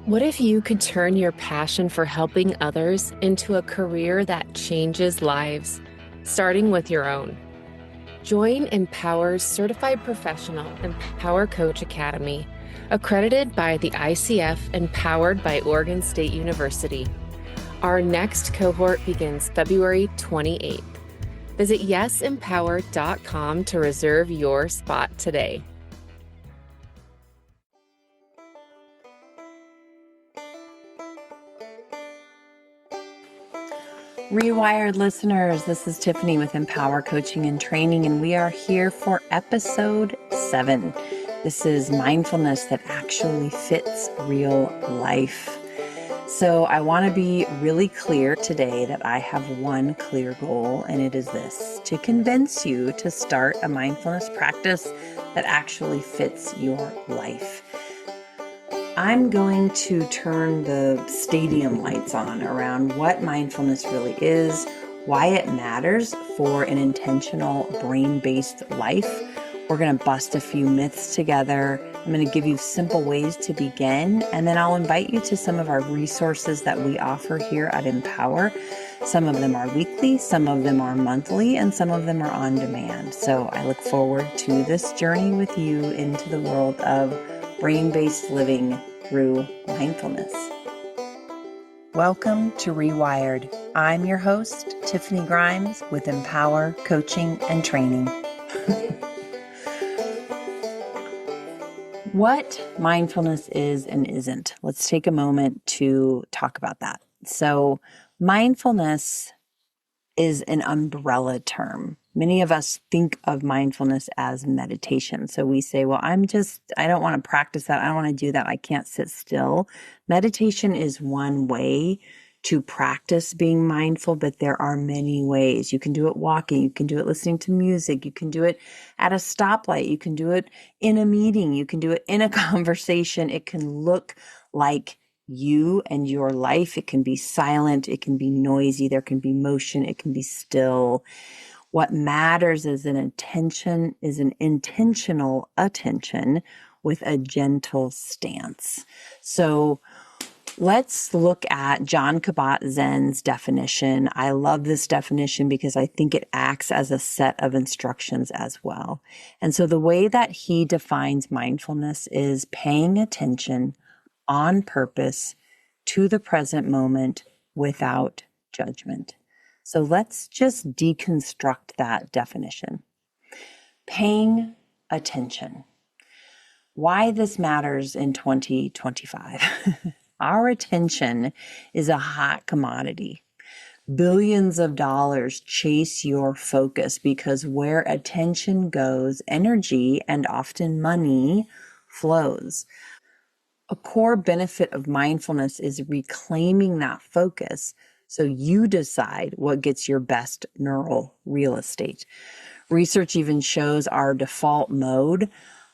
What if you could turn your passion for helping others into a career that changes lives, starting with your own? Join Empower's Certified Professional Empower Coach Academy, accredited by the ICF and powered by Oregon State University. Our next cohort begins February 28th. Visit yesempower.com to reserve your spot today. Rewired listeners, this is Tiffany with Empower Coaching and Training, and we are here for episode 7. This is mindfulness that actually fits real life. So I want to be really clear today that I have one clear goal, and it is this: to convince you to start a mindfulness practice that actually fits your life. I'm going to turn the stadium lights on around what mindfulness really is, why it matters for an intentional brain-based life. We're going to bust a few myths together. I'm going to give you simple ways to begin, and then I'll invite you to some of our resources that we offer here at Empower. Some of them are weekly, some of them are monthly, and some of them are on demand. So I look forward to this journey with you into the world of brain-based living through mindfulness. Welcome to Rewired. I'm your host, Tiffany Grimes with Empower Coaching and Training. What mindfulness is and isn't. Let's take a moment to talk about that. So, mindfulness is an umbrella term. Many of us think of mindfulness as meditation. So we say, well, I don't want to practice that. I don't want to do that. I can't sit still. Meditation is one way to practice being mindful, but there are many ways. You can do it walking. You can do it listening to music. You can do it at a stoplight. You can do it in a meeting. You can do it in a conversation. It can look like you and your life. It can be silent. It can be noisy. There can be motion. It can be still. What matters is an intentional attention with a gentle stance. So let's look at Jon Kabat-Zinn's definition. I love this definition because I think it acts as a set of instructions as well. And so the way that he defines mindfulness is paying attention on purpose to the present moment without judgment. So let's just deconstruct that definition. Paying attention. Why this matters in 2025. Our attention is a hot commodity. Billions of dollars chase your focus because where attention goes, energy and often money flows. A core benefit of mindfulness is reclaiming that focus so you decide what gets your best neural real estate. Research even shows our default mode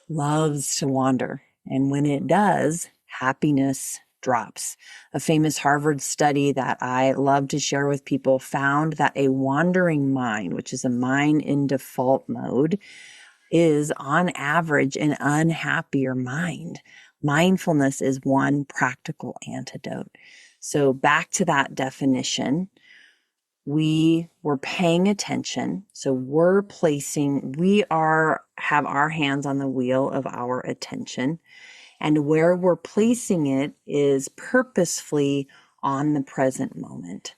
loves to wander. And when it does, happiness drops. A famous Harvard study that I love to share with people found that a wandering mind, which is a mind in default mode, is on average an unhappier mind. Mindfulness is one practical antidote. So back to that definition, we were paying attention. So we have our hands on the wheel of our attention. And where we're placing it is purposefully on the present moment.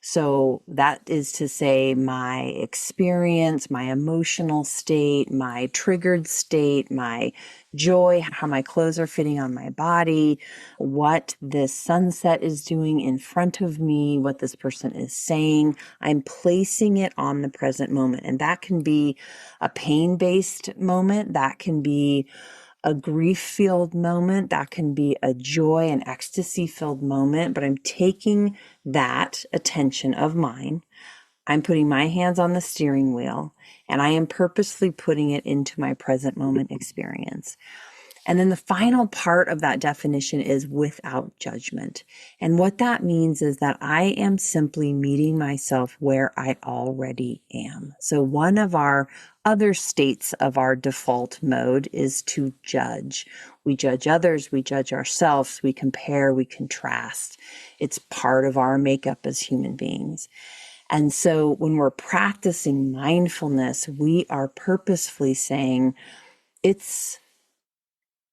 So that is to say my experience, my emotional state, my triggered state, my joy, how my clothes are fitting on my body, what this sunset is doing in front of me, what this person is saying. I'm placing it on the present moment. And that can be a pain-based moment. That can be a grief-filled moment. That can be a joy and ecstasy-filled moment. But I'm taking that attention of mine, I'm putting my hands on the steering wheel, and I am purposely putting it into my present moment experience. And then the final part of that definition is without judgment. And what that means is that I am simply meeting myself where I already am. So one of our other states of our default mode is to judge. We judge others, we judge ourselves, we compare, we contrast. It's part of our makeup as human beings. And so when we're practicing mindfulness, we are purposefully saying, it's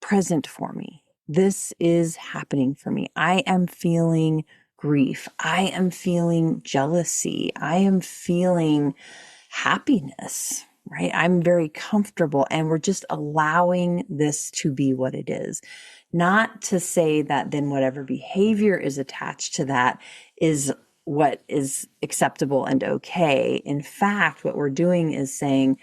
present for me. This is happening for me. I am feeling grief. I am feeling jealousy. I am feeling happiness, right? I'm very comfortable, and we're just allowing this to be what it is. Not to say that then whatever behavior is attached to that is what is acceptable and okay. In fact, what we're doing is saying,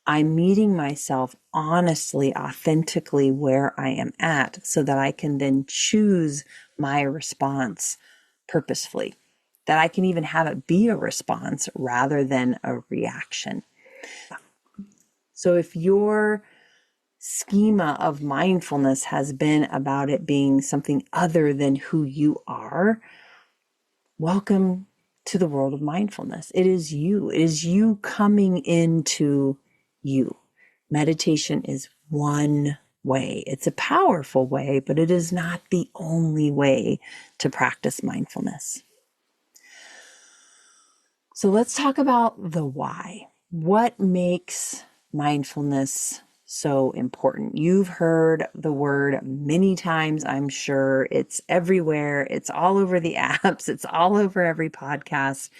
I'm meeting myself honestly, authentically where I am at so that I can then choose my response purposefully, that I can even have it be a response rather than a reaction. So if your schema of mindfulness has been about it being something other than who you are, welcome to the world of mindfulness. It is you. It is you coming into you. Meditation is one way. It's a powerful way, but it is not the only way to practice mindfulness. So let's talk about the why. What makes mindfulness so important? You've heard the word many times, I'm sure. It's everywhere. It's all over the apps. It's all over every podcast.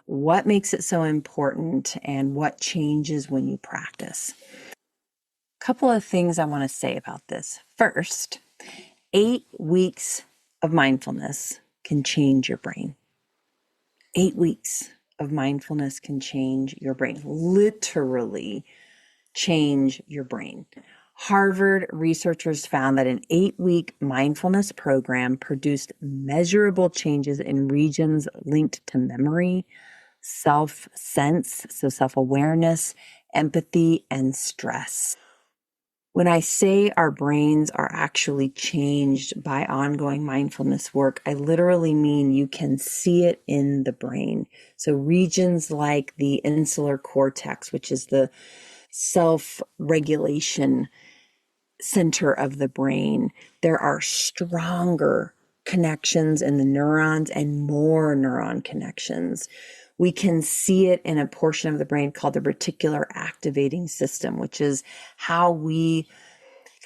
What makes it so important, and what changes when you practice? A couple of things I want to say about this. First, 8 weeks of mindfulness can change your brain. 8 weeks of mindfulness can change your brain, literally change your brain. Harvard researchers found that an 8-week mindfulness program produced measurable changes in regions linked to memory, self-sense, so self-awareness, empathy, and stress. When I say our brains are actually changed by ongoing mindfulness work, I literally mean you can see it in the brain. So regions like the insular cortex, which is the self-regulation center of the brain, there are stronger connections in the neurons and more neuron connections. We can see it in a portion of the brain called the reticular activating system, which is how we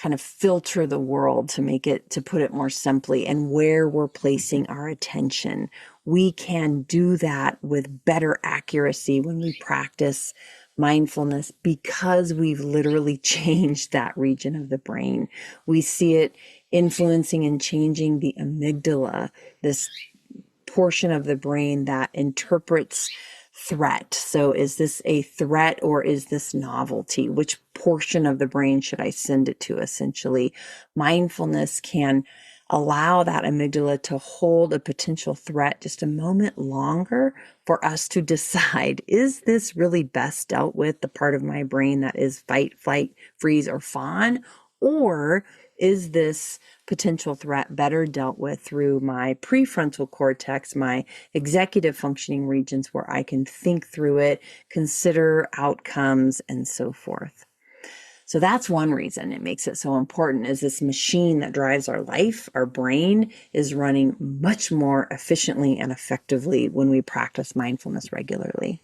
kind of filter the world, to put it more simply, and where we're placing our attention. We can do that with better accuracy when we practice mindfulness because we've literally changed that region of the brain. We see it influencing and changing the amygdala, this portion of the brain that interprets threat. So is this a threat or is this novelty? Which portion of the brain should I send it to, essentially? Mindfulness can allow that amygdala to hold a potential threat just a moment longer for us to decide, is this really best dealt with the part of my brain that is fight, flight, freeze, or fawn? Or is this potential threat better dealt with through my prefrontal cortex, my executive functioning regions, where I can think through it, consider outcomes, and so forth? So that's one reason it makes it so important, is this machine that drives our life, our brain, is running much more efficiently and effectively when we practice mindfulness regularly.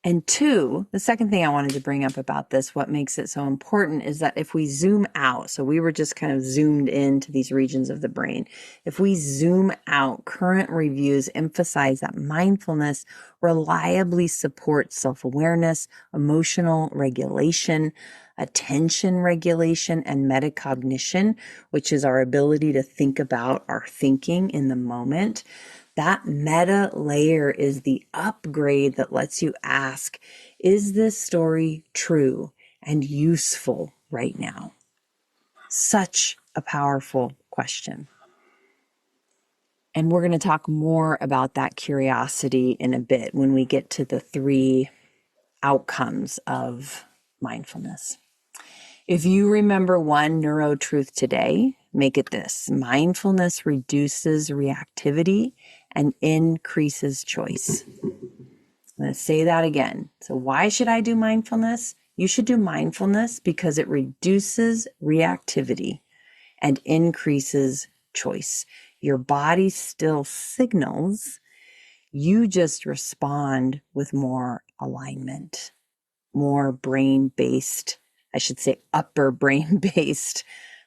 And two, the second thing I wanted to bring up about this, what makes it so important, is that if we zoom out, so we were just kind of zoomed into these regions of the brain. If we zoom out, current reviews emphasize that mindfulness reliably supports self-awareness, emotional regulation, attention regulation, and meta-cognition, which is our ability to think about our thinking in the moment. That meta layer is the upgrade that lets you ask, is this story true and useful right now? Such a powerful question. And we're going to talk more about that curiosity in a bit when we get to the 3 outcomes of mindfulness. If you remember one neuro truth today, make it this: mindfulness reduces reactivity and increases choice. I'm going to say that again. So why should I do mindfulness? You should do mindfulness because it reduces reactivity and increases choice. Your body still signals, you just respond with more alignment, more brain-based, I should say upper brain-based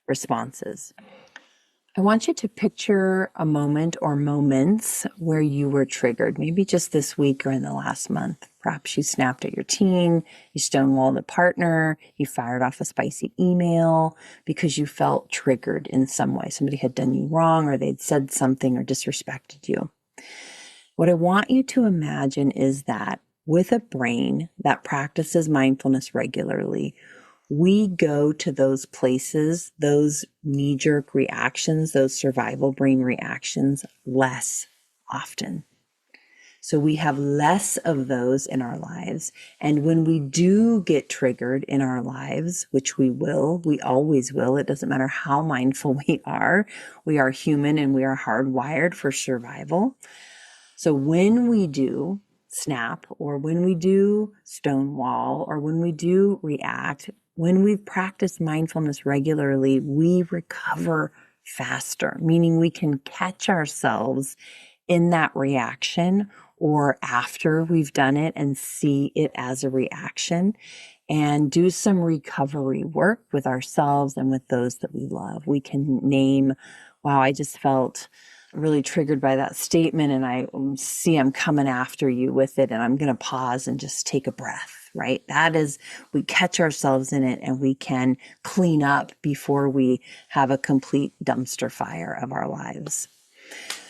responses. I want you to picture a moment or moments where you were triggered, maybe just this week or in the last month. Perhaps you snapped at your teen, you stonewalled a partner, you fired off a spicy email because you felt triggered in some way. Somebody had done you wrong, or they'd said something or disrespected you. What I want you to imagine is that with a brain that practices mindfulness regularly, we go to those places, those knee-jerk reactions, those survival brain reactions less often. So we have less of those in our lives. And when we do get triggered in our lives, which we will, we always will, it doesn't matter how mindful we are human and we are hardwired for survival. So when we do snap, or when we do stonewall, or when we do react, when we practice mindfulness regularly, we recover faster, meaning we can catch ourselves in that reaction or after we've done it and see it as a reaction and do some recovery work with ourselves and with those that we love. We can name, wow, I just felt really triggered by that statement, and I see I'm coming after you with it, and I'm going to pause and just take a breath, right? That is, we catch ourselves in it and we can clean up before we have a complete dumpster fire of our lives.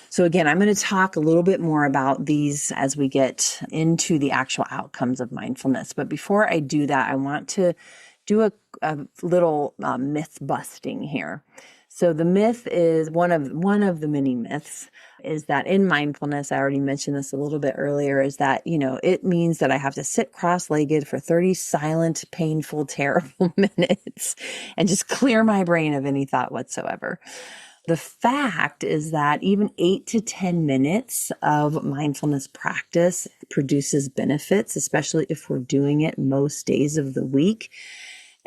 So again, I'm going to talk a little bit more about these as we get into the actual outcomes of mindfulness. But before I do that, I want to do a little myth busting here. So the myth is one of the many myths is that in mindfulness, I already mentioned this a little bit earlier, is that, it means that I have to sit cross-legged for 30 silent, painful, terrible minutes and just clear my brain of any thought whatsoever. The fact is that even 8 to 10 minutes of mindfulness practice produces benefits, especially if we're doing it most days of the week.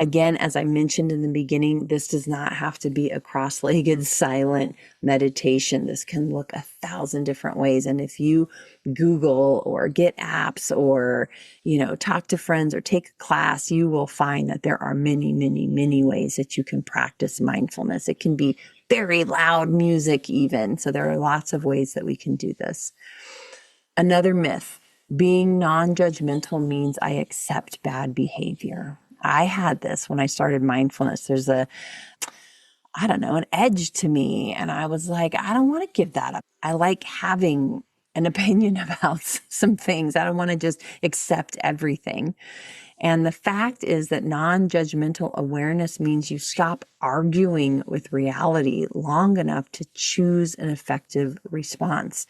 Again, as I mentioned in the beginning, this does not have to be a cross-legged silent meditation. This can look 1,000 different ways. And if you Google or get apps or, talk to friends or take a class, you will find that there are many, many, many ways that you can practice mindfulness. It can be very loud music even. So there are lots of ways that we can do this. Another myth, being non-judgmental means I accept bad behavior. I had this when I started mindfulness. There's an edge to me. And I was like, I don't want to give that up. I like having an opinion about some things. I don't want to just accept everything. And the fact is that non-judgmental awareness means you stop arguing with reality long enough to choose an effective response.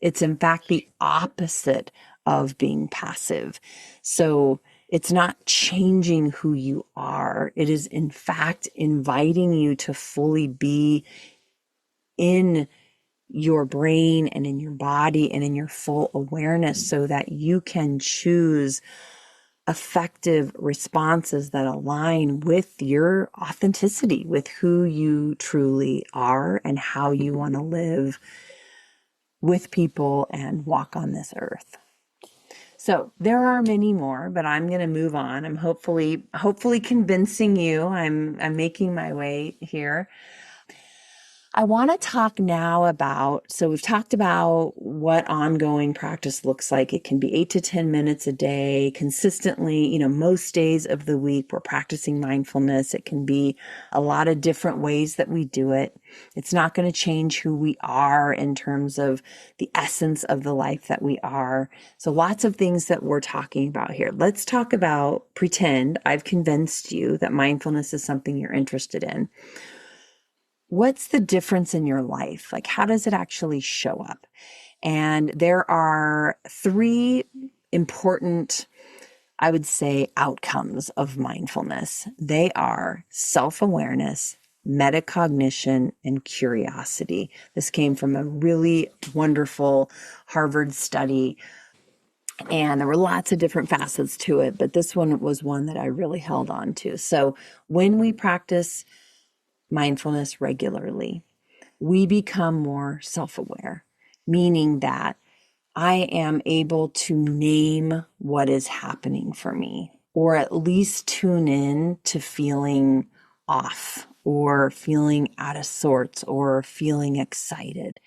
It's in fact the opposite of being passive. So it's not changing who you are. It is in fact inviting you to fully be in your brain and in your body and in your full awareness so that you can choose effective responses that align with your authenticity, with who you truly are and how you want to live with people and walk on this earth. So there are many more, but I'm going to move on. I'm hopefully convincing you. I'm making my way here. I want to talk now about, so we've talked about what ongoing practice looks like. It can be 8 to 10 minutes a day, consistently, most days of the week we're practicing mindfulness. It can be a lot of different ways that we do it. It's not going to change who we are in terms of the essence of the life that we are. So lots of things that we're talking about here. Let's talk about, pretend I've convinced you that mindfulness is something you're interested in. What's the difference in your life? Like, how does it actually show up? And there are 3 important I would say, outcomes of mindfulness. They are self-awareness, meta-cognition, and curiosity. This came from a really wonderful Harvard study, and there were lots of different facets to it, but this one was one that I really held on to. So when we practice mindfulness regularly, we become more self-aware, meaning that I am able to name what is happening for me, or at least tune in to feeling off or feeling out of sorts or feeling excited.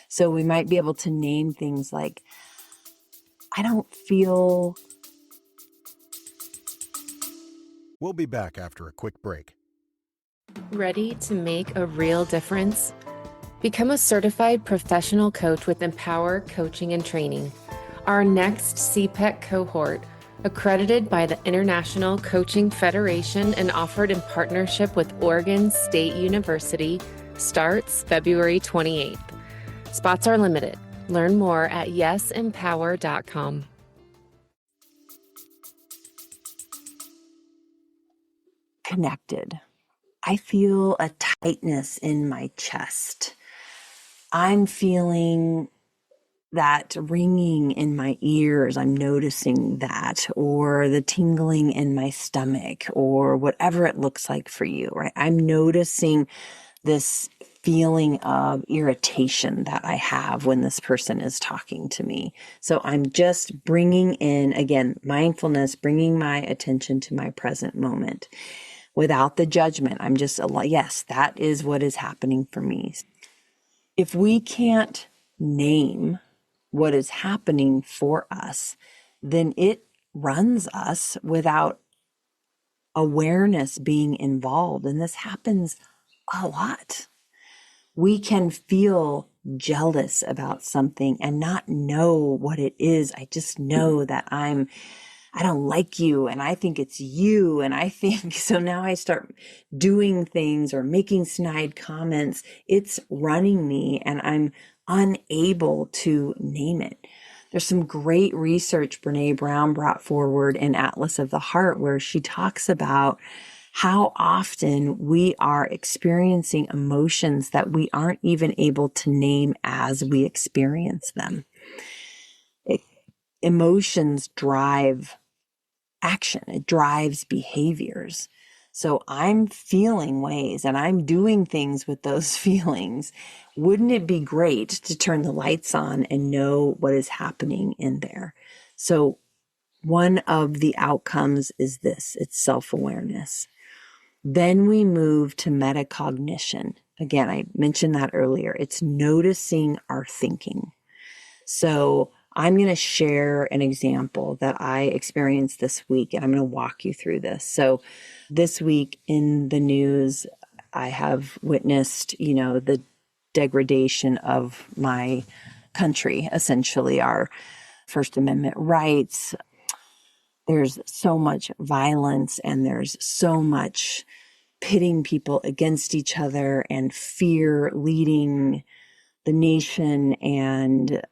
So we might be able to name things like, I don't feel. We'll be back after a quick break. Ready to make a real difference? Become a certified professional coach with Empower Coaching and Training. Our next CPEC cohort, accredited by the International Coaching Federation and offered in partnership with Oregon State University, starts February 28th. Spots are limited. Learn more at yesempower.com. Connected. I feel a tightness in my chest. I'm feeling that ringing in my ears. I'm noticing that, or the tingling in my stomach, or whatever it looks like for you, right? I'm noticing this feeling of irritation that I have when this person is talking to me. So I'm just bringing in, again, mindfulness, bringing my attention to my present moment without the judgment. I'm just, yes, that is what is happening for me. If we can't name what is happening for us, then it runs us without awareness being involved. And this happens a lot. We can feel jealous about something and not know what it is. I just know that I don't like you and I think it's you. And I think, so now I start doing things or making snide comments. It's running me and I'm unable to name it. There's some great research Brene Brown brought forward in Atlas of the Heart, where she talks about how often we are experiencing emotions that we aren't even able to name as we experience them. Emotions drive action. It drives behaviors. So I'm feeling ways and I'm doing things with those feelings. Wouldn't it be great to turn the lights on and know what is happening in there? So one of the outcomes is this, it's self-awareness. Then we move to meta-cognition. Again, I mentioned that earlier. It's noticing our thinking. So I'm going to share an example that I experienced this week, and I'm going to walk you through this. So this week in the news, I have witnessed, the degradation of my country, essentially our First Amendment rights. There's so much violence and there's so much pitting people against each other and fear leading the nation, and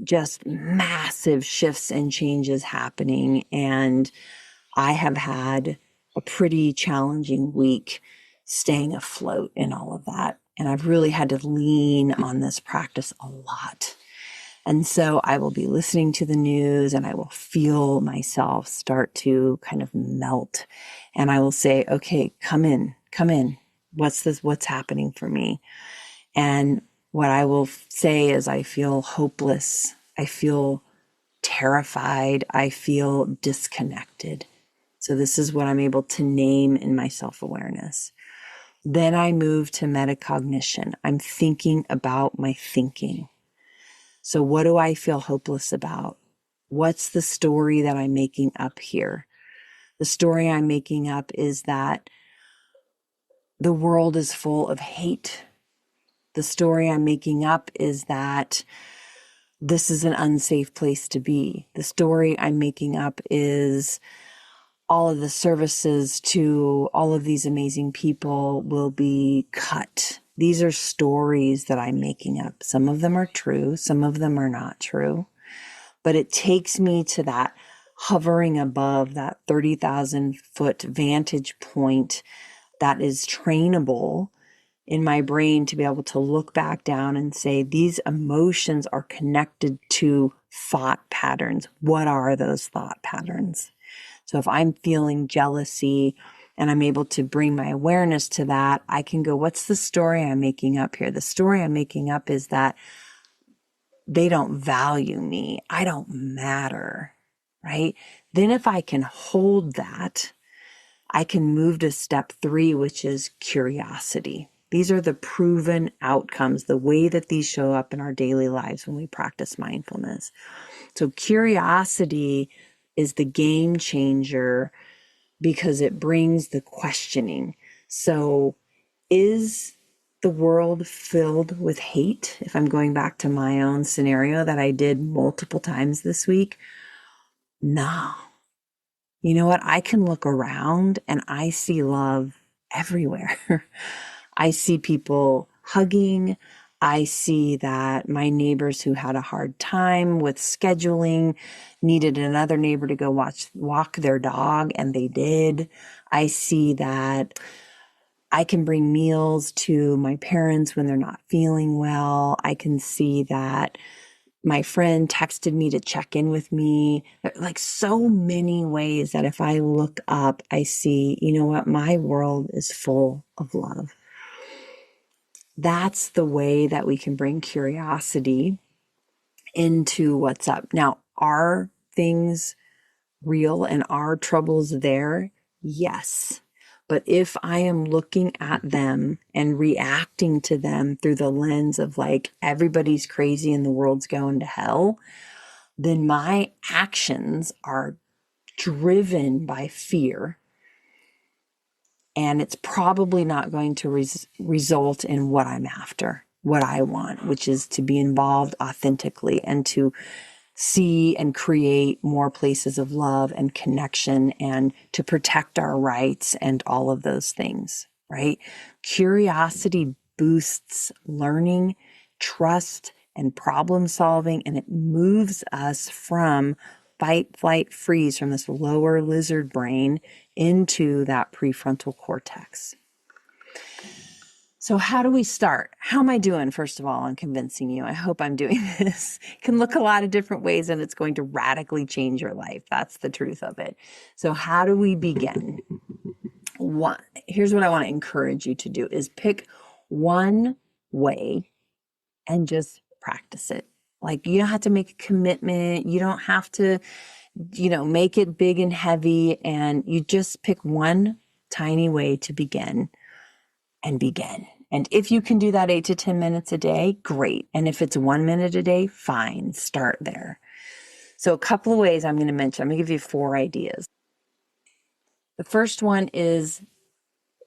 just massive shifts and changes happening. And I have had a pretty challenging week staying afloat in all of that. And I've really had to lean on this practice a lot. And so I will be listening to the news and I will feel myself start to kind of melt. And I will say, okay, come in. What's happening for me? And what I will say is I feel hopeless. I feel terrified. I feel disconnected. So this is what I'm able to name in my self-awareness. Then I move to metacognition. I'm thinking about my thinking. So what do I feel hopeless about? What's the story that I'm making up here? The story I'm making up is that the world is full of hate. The story I'm making up is that this is an unsafe place to be. The story I'm making up is all of the services to all of these amazing people will be cut. These are stories that I'm making up. Some of them are true. Some of them are not true. But it takes me to that hovering above that 30,000 foot vantage point that is trainable in my brain to be able to look back down and say, these emotions are connected to thought patterns. What are those thought patterns? So if I'm feeling jealousy and I'm able to bring my awareness to that, I can go, what's the story I'm making up here? The story I'm making up is that they don't value me. I don't matter, right? Then if I can hold that, I can move to step 3, which is curiosity. These are the proven outcomes, the way that these show up in our daily lives when we practice mindfulness. So curiosity is the game changer because it brings the questioning. So is the world filled with hate? If I'm going back to my own scenario that I did multiple times this week, no. You know what? I can look around and I see love everywhere. I see people hugging. I see that my neighbors who had a hard time with scheduling needed another neighbor to go walk their dog, and they did. I see that I can bring meals to my parents when they're not feeling well. I can see that my friend texted me to check in with me. Like so many ways that if I look up, I see, you know what? My world is full of love. That's the way that we can bring curiosity into what's up. Now, are things real and are troubles there? Yes. But if I am looking at them and reacting to them through the lens of like, everybody's crazy and the world's going to hell, then my actions are driven by fear. And it's probably not going to result in what I'm after, what I want, which is to be involved authentically and to see and create more places of love and connection and to protect our rights and all of those things, right? Curiosity boosts learning, trust, and problem solving, and it moves us from fight, flight, freeze, from this lower lizard brain into that prefrontal cortex. So how do we start? How am I doing, first of all, on convincing you? I hope I'm doing this. It can look a lot of different ways and it's going to radically change your life. That's the truth of it. So how do we begin? Here's what I want to encourage you to do is pick one way and just practice it. Like, you don't have to make a commitment. You don't have to, make it big and heavy. And you just pick one tiny way to begin. And if you can do that 8 to 10 minutes a day, great. And if it's 1 minute a day, fine, start there. So a couple of ways I'm going to mention, I'm going to give you 4 ideas. The first one is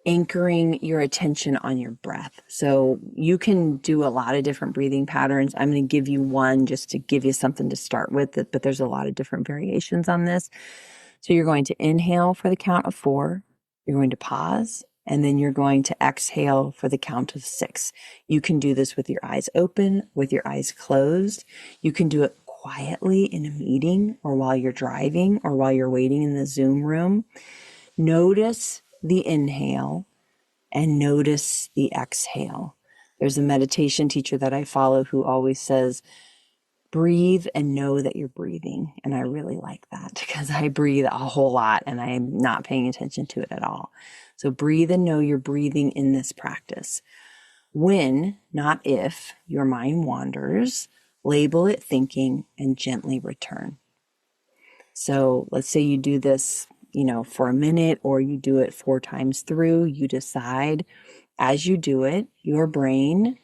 anchoring your attention on your breath. So you can do a lot of different breathing patterns. I'm going to give you one just to give you something to start with, but there's a lot of different variations on this. So you're going to inhale for the count of 4. You're going to pause. And then you're going to exhale for the count of 6. You can do this with your eyes open, with your eyes closed. You can do it quietly in a meeting or while you're driving or while you're waiting in the Zoom room. Notice the inhale and notice the exhale. There's a meditation teacher that I follow who always says, breathe and know that you're breathing. And I really like that because I breathe a whole lot and I'm not paying attention to it at all. So breathe and know you're breathing in this practice. When, not if, your mind wanders, label it thinking and gently return. So let's say you do this, for a minute, or you do it 4 times through. You decide as you do it, your brain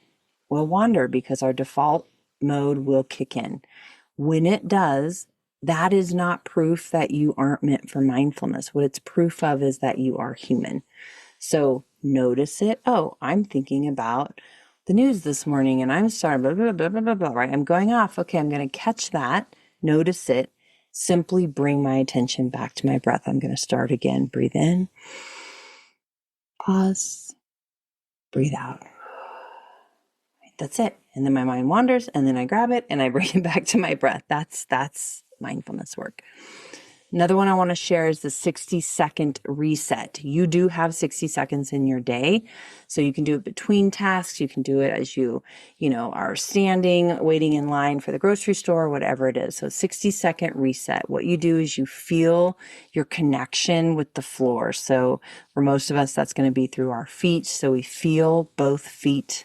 will wander because our default mode will kick in. When it does, that is not proof that you aren't meant for mindfulness. What it's proof of is that you are human. So notice it. Oh, I'm thinking about the news this morning and I'm starting blah, blah, blah, blah, blah, blah, right? I'm going off. Okay, I'm going to catch that. Notice it. Simply bring my attention back to my breath. I'm going to start again. Breathe in. Pause. Breathe out. That's it. And then my mind wanders and then I grab it and I bring it back to my breath. That's mindfulness work. Another one I want to share is the 60-second reset. You do have 60 seconds in your day. So you can do it between tasks. You can do it as you are standing, waiting in line for the grocery store, whatever it is. So 60-second reset. What you do is you feel your connection with the floor. So for most of us, that's going to be through our feet. So we feel both feet.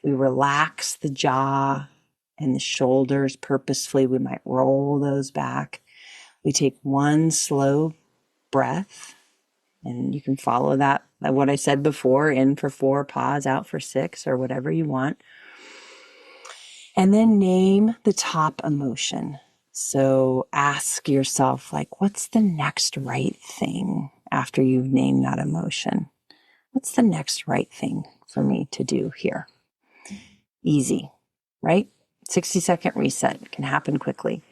We relax the jaw and the shoulders purposefully. We might roll those back. We take one slow breath, and you can follow that, what I said before, in for 4, pause, out for 6, or whatever you want. And then name the top emotion. So ask yourself, what's the next right thing after you've named that emotion? What's the next right thing for me to do here? Easy, right? 60-second reset can happen quickly.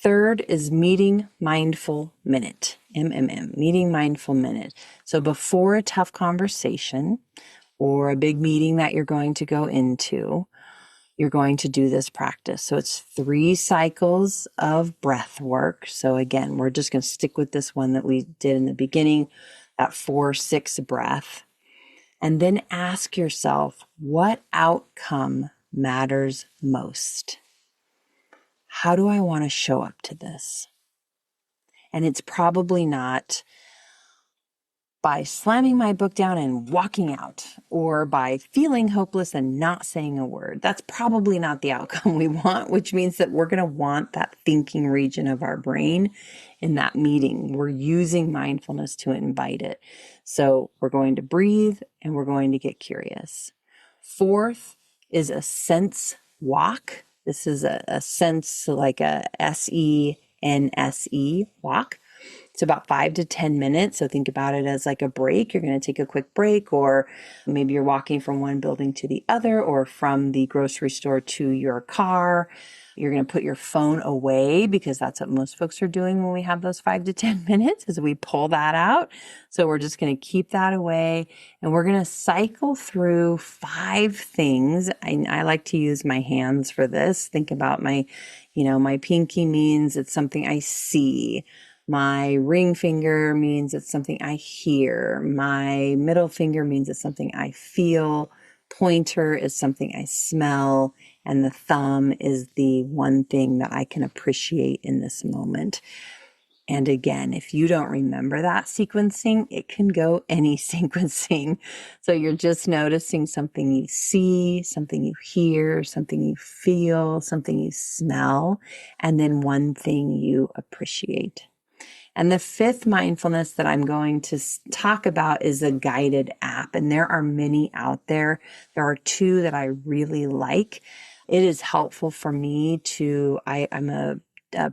Third is meeting mindful minute, MMM, meeting mindful minute. So before a tough conversation or a big meeting that you're going to go into, you're going to do this practice. So it's 3 cycles of breath work. So again, we're just going to stick with this one that we did in the beginning, that 4-6 breath. And then ask yourself, what outcome matters most? How do I want to show up to this? And it's probably not by slamming my book down and walking out, or by feeling hopeless and not saying a word. That's probably not the outcome we want, which means that we're going to want that thinking region of our brain in that meeting. We're using mindfulness to invite it. So we're going to breathe and we're going to get curious. Fourth is a sense walk. This is a sense, like a SENSE walk. It's about 5 to 10 minutes. So think about it as like a break. You're going to take a quick break, or maybe you're walking from one building to the other, or from the grocery store to your car. You're going to put your phone away, because that's what most folks are doing when we have those 5 to 10 minutes, is we pull that out. So we're just going to keep that away, and we're going to cycle through 5 things. I like to use my hands for this. Think about my pinky means it's something I see. My ring finger means it's something I hear. My middle finger means it's something I feel. Pointer is something I smell. And the thumb is the one thing that I can appreciate in this moment. And again, if you don't remember that sequencing, it can go any sequencing. So you're just noticing something you see, something you hear, something you feel, something you smell, and then one thing you appreciate. And the 5th mindfulness that I'm going to talk about is a guided app. And there are many out there. There are 2 that I really like. It is helpful for me I'm a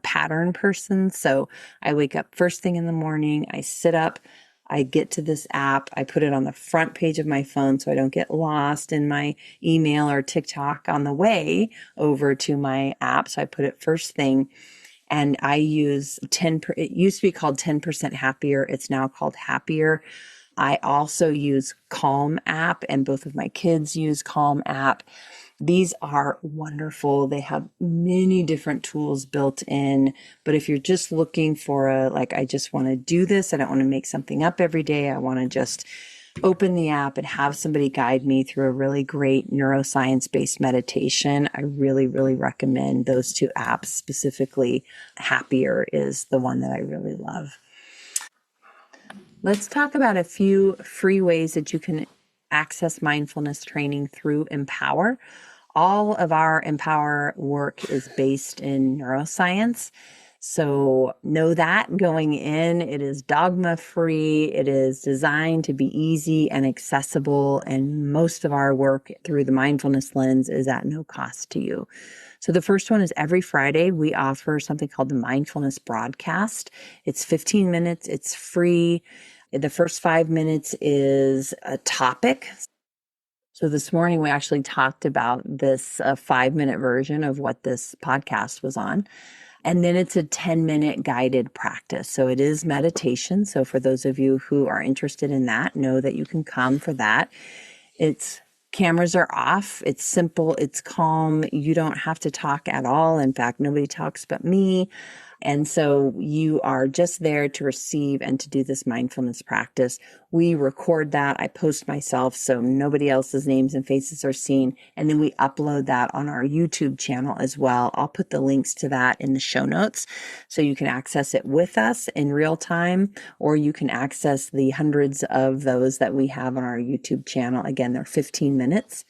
pattern person. So I wake up first thing in the morning, I sit up, I get to this app, I put it on the front page of my phone so I don't get lost in my email or TikTok on the way over to my app. So I put it first thing. And I use it used to be called 10% Happier. It's now called Happier. I also use Calm app, and both of my kids use Calm app. These are wonderful. They have many different tools built in. But if you're just looking for I just want to do this, I don't want to make something up every day, I want to just open the app and have somebody guide me through a really great neuroscience-based meditation, I really, really recommend those 2 apps. Specifically, Happier is the one that I really love. Let's talk about a few free ways that you can access mindfulness training through Empower. All of our Empower work is based in neuroscience. So know that going in, it is dogma free. It is designed to be easy and accessible. And most of our work through the mindfulness lens is at no cost to you. So the first one is every Friday, we offer something called the Mindfulness Broadcast. It's 15 minutes. It's free. The first 5 minutes is a topic. So this morning, we actually talked about this 5-minute version of what this podcast was on. And then it's a 10-minute guided practice. So it is meditation. So for those of you who are interested in that, know that you can come for that. Cameras are off. It's simple. It's calm. You don't have to talk at all. In fact, nobody talks but me. And so you are just there to receive and to do this mindfulness practice. We record that. I post myself so nobody else's names and faces are seen. And then we upload that on our YouTube channel as well. I'll put the links to that in the show notes so you can access it with us in real time, or you can access the hundreds of those that we have on our YouTube channel. Again, they're 15 minutes.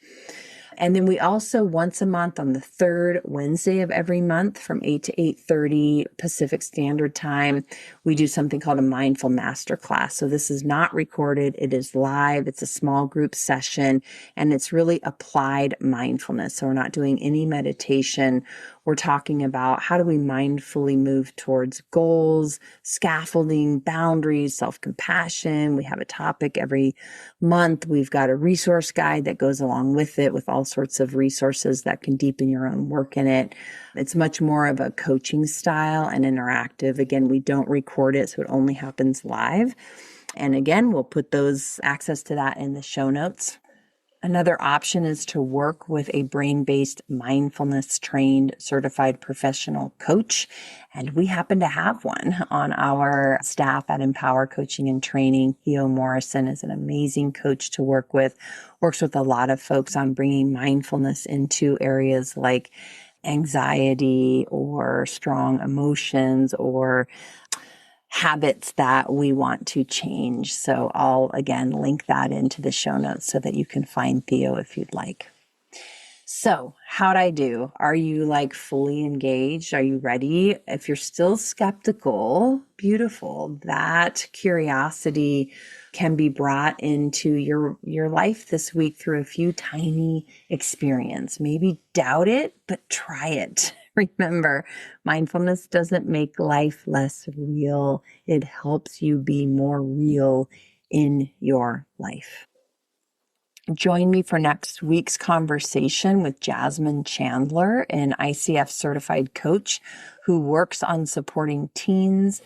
And then we also, once a month on the third Wednesday of every month from 8 to 8:30 Pacific Standard Time, we do something called a mindful masterclass. So this is not recorded. It is live. It's a small group session, and it's really applied mindfulness. So we're not doing any meditation. We're talking about how do we mindfully move towards goals, scaffolding, boundaries, self-compassion. We have a topic every month. We've got a resource guide that goes along with it with all sorts of resources that can deepen your own work in it. It's much more of a coaching style and interactive. Again, we don't record it, so it only happens live. And again, we'll put those access to that in the show notes. Another option is to work with a brain-based, mindfulness-trained, certified professional coach. And we happen to have one on our staff at Empower Coaching and Training. Theo Morrison is an amazing coach to work with, works with a lot of folks on bringing mindfulness into areas like anxiety or strong emotions or habits that we want to change. So I'll, again, link that into the show notes so that you can find Theo if you'd like. So how'd I do? Are you fully engaged? Are you ready? If you're still skeptical, beautiful. That curiosity can be brought into your life this week through a few tiny experiences. Maybe doubt it, but try it. Remember, mindfulness doesn't make life less real. It helps you be more real in your life. Join me for next week's conversation with Jasmine Chandler, an ICF certified coach who works on supporting teens,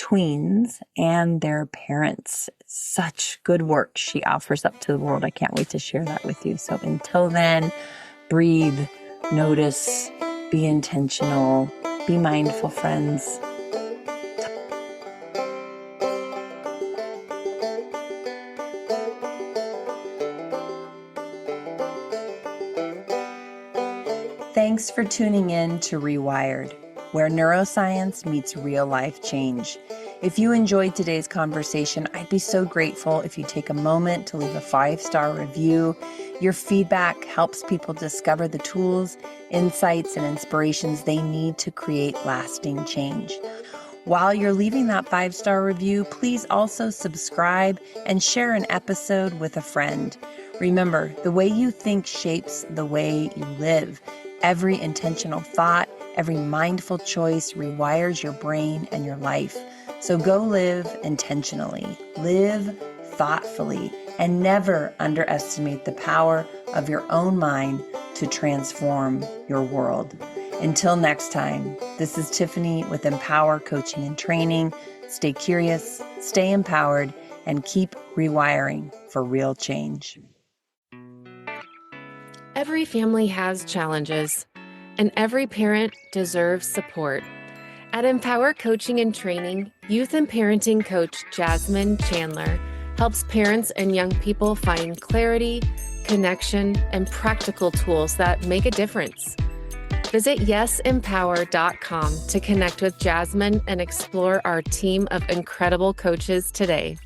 tweens, and their parents. Such good work she offers up to the world. I can't wait to share that with you. So until then, breathe, notice, be intentional, be mindful, friends. Thanks for tuning in to Rewired, where neuroscience meets real life change. If you enjoyed today's conversation, I'd be so grateful if you take a moment to leave a 5-star review. Your feedback helps people discover the tools, insights, and inspirations they need to create lasting change. While you're leaving that 5-star review, please also subscribe and share an episode with a friend. Remember, the way you think shapes the way you live. Every intentional thought, every mindful choice rewires your brain and your life. So go live intentionally, live thoughtfully, and never underestimate the power of your own mind to transform your world. Until next time, this is Tiffany with Empower Coaching and Training. Stay curious, stay empowered, and keep rewiring for real change. Every family has challenges, and every parent deserves support. At Empower Coaching and Training, youth and parenting coach Jasmine Chandler helps parents and young people find clarity, connection, and practical tools that make a difference. Visit yesempower.com to connect with Jasmine and explore our team of incredible coaches today.